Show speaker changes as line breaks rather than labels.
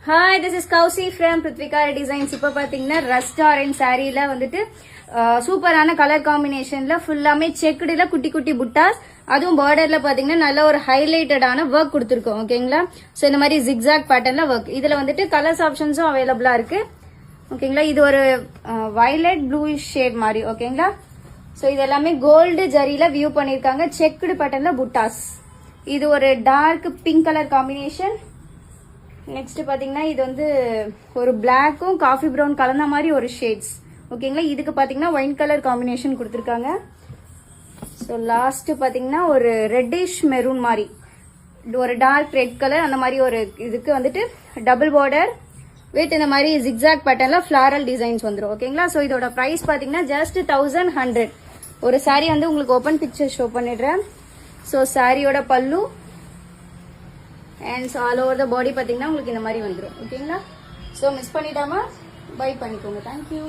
Hi, this is Kausi from Prithvikar Designs. இப்போ பாத்தீங்கன்னா rust orange சாரீல வந்துட்டு சூப்பரான கலர் காம்பினேஷன்ல ஃபுல்லாமே செக்குடுல குட்டி குட்டி புட்டாஸ், அதுவும் பார்டர்ல பாத்தீங்கன்னா நல்ல ஒரு ஹைலைட்டடான ஒர்க் கொடுத்துருக்கோம். ஓகேங்களா? ஸோ இந்த மாதிரி ஜிக்ஸாக் பேட்டர்ன்ல ஒர்க். இதுல வந்துட்டு கலர்ஸ் ஆப்ஷன்ஸும் அவைலபிளா இருக்கு. ஓகேங்களா? இது ஒரு வயலட் ப்ளூயிஷ் ஷேட் மாதிரி. ஓகேங்களா? ஸோ இது எல்லாமே கோல்டு ஜரியில வியூ பண்ணிருக்காங்க. செக்குடு பேட்டர்ன்ல புட்டாஸ். இது ஒரு dark pink colour combination. Next பாத்தீங்கன்னா இது வந்து ஒரு பிளாக்கும் காஃபி ப்ரௌன் கலந்த மாதிரி ஒரு ஷேட்ஸ். ஓகேங்களா? இதுக்கு பாத்தீங்கன்னா ஒயின் கலர் காம்பினேஷன் கொடுத்துருக்காங்க. ஸோ லாஸ்ட் பாத்தீங்கன்னா ஒரு ரெட்டிஷ் மெரூன் மாதிரி ஒரு டார்க் ரெட் கலர் அந்த மாதிரி ஒரு இதுக்கு வந்துட்டு டபுள் பார்டர் வித் இந்த மாதிரி ஜிக்ஸாக் பேட்டர்ன்ல ஃபிளாரல் டிசைன்ஸ் வந்துடும். ஓகேங்களா? ஸோ இதோட ப்ரைஸ் பாத்தீங்கன்னா ஜஸ்ட் 1100. ஒரு சாரீ வந்து உங்களுக்கு ஓப்பன் பிக்சர் ஷோ பண்ணிடுறேன். ஸோ சாரியோட பல்லு அண்ட் ஆல் ஓவர் த பாடி பார்த்தீங்கன்னா உங்களுக்கு இந்த மாதிரி வந்துடும். ஓகேங்களா? ஸோ மிஸ் பண்ணிடாம பை பண்ணிக்கோங்க. தேங்க்யூ.